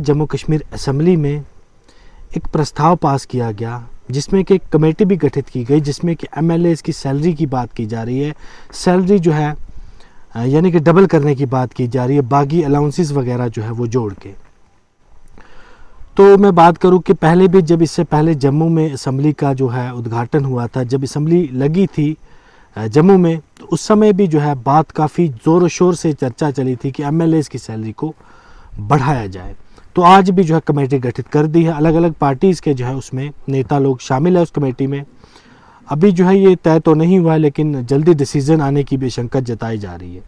Jammu Kashmir assembly में एक प्रस्ताव पास किया गया जिसमें कि एक कमेटी भी गठित की गई, जिसमें कि एमएलएज़ की सैलरी की बात की जा रही है। सैलरी जो है यानी कि डबल करने की बात की जा रही है, बाकी अलाउंसेस वगैरह जो है वो जोड़ के। तो मैं बात करूं कि पहले भी जब इससे पहले जम्मू में असेंबली का जो है उद्घाटन हुआ था, जब असेंबली लगी थी जम्मू में, तो उस समय भी जो है बात काफ़ी ज़ोर शोर से चर्चा चली थी कि एमएलएज़ की सैलरी को बढ़ाया जाए। तो आज भी जो है कमेटी गठित कर दी है, अलग अलग पार्टीज़ के जो है उसमें नेता लोग शामिल है उस कमेटी में। अभी जो है ये तय तो नहीं हुआ है, लेकिन जल्दी डिसीजन आने की भी शंका जताई जा रही है।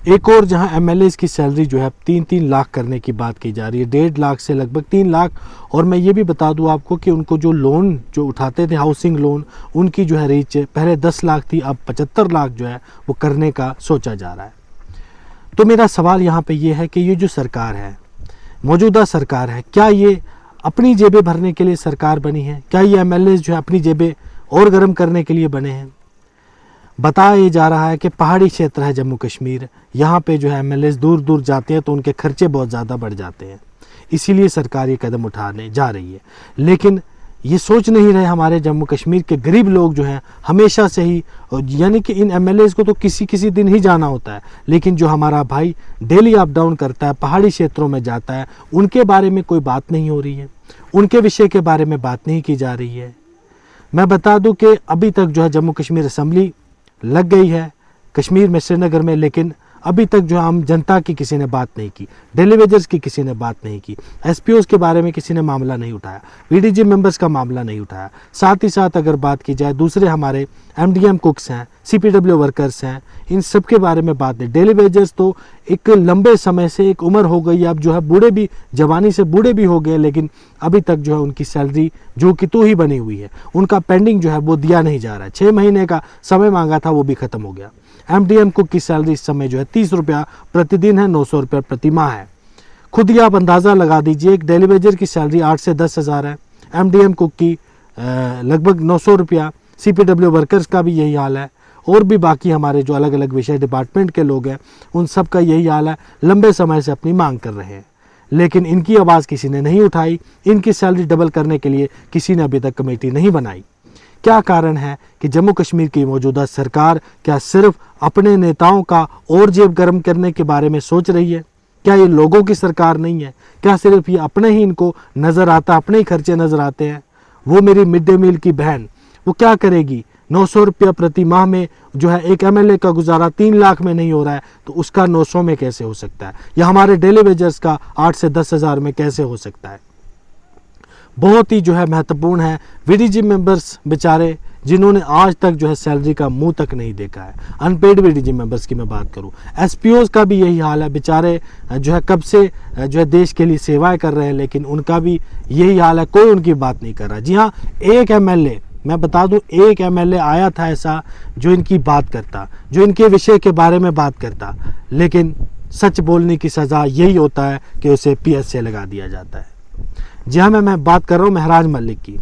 एक और जहां एमएलएज़ की सैलरी जो है 3-3 लाख करने की बात की जा रही है, 1.5 लाख से लगभग 3 लाख। और मैं ये भी बता दूं आपको कि उनको जो लोन जो उठाते थे हाउसिंग लोन, उनकी जो है रीच पहले 10 लाख थी, अब 75 लाख जो है वो करने का सोचा जा रहा है। तो मेरा सवाल यहाँ पे ये है कि ये जो सरकार है, मौजूदा सरकार है, क्या ये अपनी जेबें भरने के लिए सरकार बनी है? क्या ये एमएलएज़ जो है अपनी जेबें और गर्म करने के लिए बने हैं? बताया ये जा रहा है कि पहाड़ी क्षेत्र है जम्मू कश्मीर, यहाँ पे जो है एमएलएज़ दूर दूर जाते हैं तो उनके खर्चे बहुत ज़्यादा बढ़ जाते हैं, इसीलिए सरकार ये कदम उठाने जा रही है। लेकिन ये सोच नहीं रहे हमारे जम्मू कश्मीर के गरीब लोग जो हैं हमेशा से ही, यानी कि इन एमएलएज़ को तो किसी किसी दिन ही जाना होता है, लेकिन जो हमारा भाई डेली अप डाउन करता है, पहाड़ी क्षेत्रों में जाता है, उनके बारे में कोई बात नहीं हो रही है, उनके विषय के बारे में बात नहीं की जा रही है। मैं बता दूं कि अभी तक जो है जम्मू कश्मीर असेंबली लग गई है कश्मीर में, श्रीनगर में, लेकिन अभी तक जो आम जनता की किसी ने बात नहीं की, डेली वेजर्स की किसी ने बात नहीं की, एसपीओज़ के बारे में किसी ने मामला नहीं उठाया, वीडीजी मेंबर्स का मामला नहीं उठाया। साथ ही साथ अगर बात की जाए दूसरे हमारे एमडीएम कुक्स हैं, सीपीडब्ल्यू वर्कर्स हैं, इन सब के बारे में बात नहीं। डेली वेजर्स तो एक लंबे समय से एक उम्र हो गई, अब जो है बूढ़े भी, जवानी से बूढ़े भी हो गए, लेकिन अभी तक जो है उनकी सैलरी जो कि तो ही बनी हुई है, उनका पेंडिंग जो है वो दिया नहीं जा रहा है। 6 महीने का समय मांगा था, वो भी खत्म हो गया। एमडीएम कुक की सैलरी इस समय जो है 30 रुपया प्रतिदिन है, 900 रुपया प्रति माह है। खुद ही आप अंदाज़ा लगा दीजिए, एक डेली वेजर की सैलरी 8 से 10 हज़ार है, एमडीएम कुक की लगभग 900 रुपया, सीपीडब्ल्यू वर्कर्स का भी यही हाल है, और भी बाकी हमारे जो अलग अलग विषय डिपार्टमेंट के लोग हैं उन सब का यही हाल है, लंबे समय से अपनी मांग कर रहे हैं, लेकिन इनकी आवाज़ किसी ने नहीं उठाई। इनकी सैलरी डबल करने के लिए किसी ने अभी तक कमेटी नहीं बनाई। क्या कारण है कि जम्मू कश्मीर की मौजूदा सरकार क्या सिर्फ अपने नेताओं का और जेब गर्म करने के बारे में सोच रही है? क्या ये लोगों की सरकार नहीं है? क्या सिर्फ ये अपने ही इनको नज़र आता, अपने ही खर्चे नज़र आते हैं? वो मेरी मिड डे मील की बहन, वो क्या करेगी? 900 रुपया प्रति माह में जो है एक एमएलए का गुजारा 3 लाख में नहीं हो रहा है, तो उसका 900 में कैसे हो सकता है? या हमारे डेली वेजर्स का 8 से 10 हज़ार में कैसे हो सकता है? बहुत ही जो है महत्वपूर्ण है। वीडीजी मेंबर्स बेचारे, जिन्होंने आज तक जो है सैलरी का मुंह तक नहीं देखा है, अनपेड वीडीजी मेंबर्स की मैं बात करूं, एसपीओज़ का भी यही हाल है, बेचारे जो है कब से जो है देश के लिए सेवाएं कर रहे हैं, लेकिन उनका भी यही हाल है, कोई उनकी बात नहीं कर रहा। जी हाँ, एक एमएलए, मैं बता दूं, एक एमएलए आया था ऐसा जो इनकी बात करता, जो इनके विषय के बारे में बात करता, लेकिन सच बोलने की सज़ा यही होता है कि उसे पीएस से लगा दिया जाता है। जी हाँ, मैं बात कर रहा हूँ महराज मलिक की,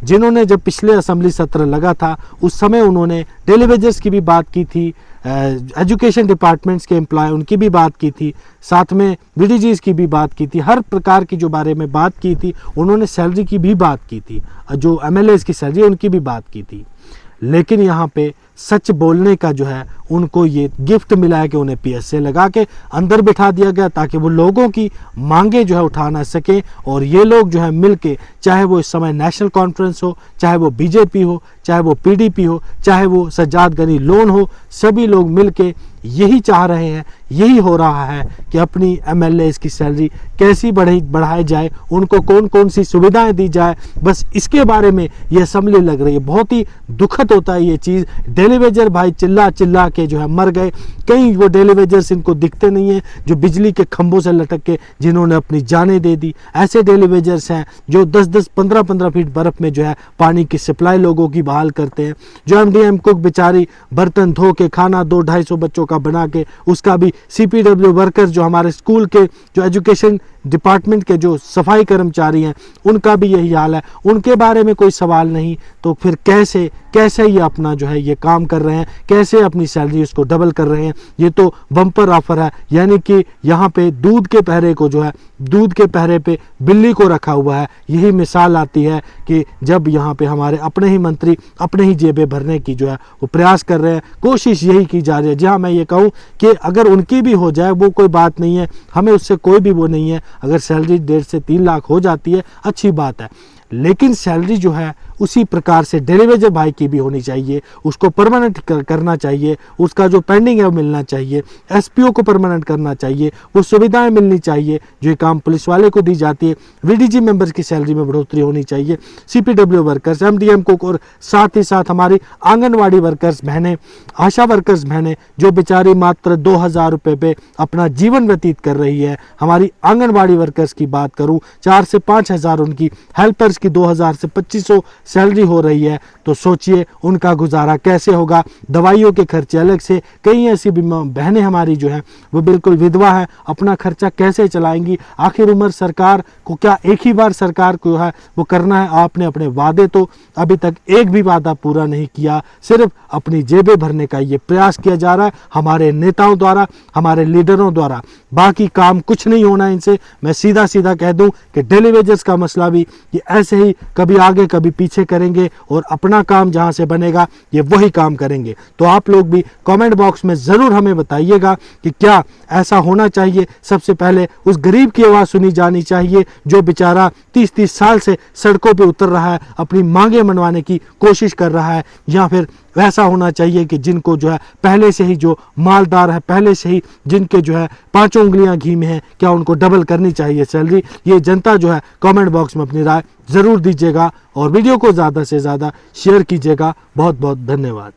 जिन्होंने जब पिछले असेंबली सत्र लगा था उस समय उन्होंने डेली वेजर्स की भी बात की थी, एजुकेशन डिपार्टमेंट्स के एम्प्लॉय उनकी भी बात की थी, साथ में वीडीजीज की भी बात की थी, हर प्रकार की जो बारे में बात की थी उन्होंने, सैलरी की भी बात की थी, जो एमएलएज़ की सैलरी उनकी भी बात की थी। लेकिन यहाँ पे सच बोलने का जो है उनको ये गिफ्ट मिला है कि उन्हें पीएसए लगा के अंदर बिठा दिया गया, ताकि वो लोगों की मांगे जो है उठा ना सके, और ये लोग जो है मिलके, चाहे वो इस समय नेशनल कॉन्फ्रेंस हो, चाहे वो बीजेपी हो, चाहे वो पीडीपी हो, चाहे वो सज्जाद गनी लोन हो, सभी लोग मिलके यही चाह रहे हैं, यही हो रहा है कि अपनी एमएलएज़ की सैलरी कैसी बढ़ाई जाए, उनको कौन कौन सी सुविधाएं दी जाए, बस इसके बारे में ये असेंबली लग रही है। बहुत ही दुखद होता है ये चीज़। डेली वेजर भाई चिल्ला चिल्ला के जो है मर गए, कई वो डेली वेजर्स इनको दिखते नहीं है जो बिजली के खंभों से लटक के जिन्होंने अपनी जानें दे दी। ऐसे डेली वेजर्स हैं जो 10-10, 15-15 फीट बर्फ़ में जो है पानी की सप्लाई लोगों की बहाल करते हैं, जो एमडीएम कुक बेचारी बर्तन धो के खाना 200-250 बच्चों का बना के, उसका भी सीपीडब्ल्यू वर्कर्स जो हमारे स्कूल के जो एजुकेशन डिपार्टमेंट के जो सफाई कर्मचारी हैं उनका भी यही हाल है, उनके बारे में कोई सवाल नहीं, तो फिर कैसे ये अपना जो है ये काम कर रहे हैं, कैसे अपनी सैलरी उसको डबल कर रहे हैं। ये तो बम्पर ऑफर है, यानी कि यहाँ पे दूध के पहरे को जो है, दूध के पहरे पे बिल्ली को रखा हुआ है। यही मिसाल आती है कि जब यहाँ पे हमारे अपने ही मंत्री अपने ही जेबें भरने की जो है वो प्रयास कर रहे हैं, कोशिश यही की जा रही है। जहाँ मैं ये कहूँ कि अगर उनकी भी हो जाए वो कोई बात नहीं है, हमें उससे कोई भी वो नहीं है। अगर सैलरी 1.5 से 3 लाख हो जाती है अच्छी बात है, लेकिन सैलरी जो है उसी प्रकार से डेलीवेजर भाई की भी होनी चाहिए, उसको परमानेंट करना चाहिए, उसका जो पेंडिंग है वो मिलना चाहिए, एसपीओ को परमानेंट करना चाहिए, वो सुविधाएं मिलनी चाहिए जो ये काम पुलिस वाले को दी जाती है। वीडीजी मेंबर्स की सैलरी में बढ़ोतरी होनी चाहिए, सीपीडब्ल्यू वर्कर्स, एमडीएम को, और साथ ही साथ हमारी आंगनवाड़ी वर्कर्स बहनें, आशा वर्कर्स बहनें जो बेचारी मात्र 2,000 रुपये पे अपना जीवन व्यतीत कर रही है। हमारी आंगनवाड़ी वर्कर्स की बात करूँ 4 से 5 हज़ार, उनकी हेल्पर्स की 2,000 से 2,500 सैलरी हो रही है, तो सोचिए उनका गुजारा कैसे होगा। दवाइयों के खर्चे अलग से, कई ऐसी बहनें हमारी जो हैं वो बिल्कुल विधवा है, अपना खर्चा कैसे चलाएंगी। आखिर उम्र सरकार को क्या एक ही बार सरकार को है वो करना है? आपने अपने वादे तो अभी तक एक भी वादा पूरा नहीं किया, सिर्फ अपनी जेबें भरने का ये प्रयास किया जा रहा है हमारे नेताओं द्वारा, हमारे लीडरों द्वारा। बाकी काम कुछ नहीं होना इनसे। मैं सीधा सीधा कह दूं कि डेली वेजेस का मसला भी ये ऐसे ही कभी आगे कभी पीछे करेंगे, और अपना काम जहां से बनेगा ये वही काम करेंगे। तो आप लोग भी कमेंट बॉक्स में ज़रूर हमें बताइएगा कि क्या ऐसा होना चाहिए। सबसे पहले उस गरीब की आवाज़ सुनी जानी चाहिए जो बेचारा 30-30 साल से सड़कों पे उतर रहा है, अपनी मांगे मनवाने की कोशिश कर रहा है, या फिर वैसा होना चाहिए कि जिनको जो है पहले से ही जो मालदार है, पहले से ही जिनके जो है 5 उंगलियां घी में है, क्या उनको डबल करनी चाहिए सैलरी? ये जनता जो है कमेंट बॉक्स में अपनी राय ज़रूर दीजिएगा, और वीडियो को ज़्यादा से ज़्यादा शेयर कीजिएगा। बहुत बहुत धन्यवाद।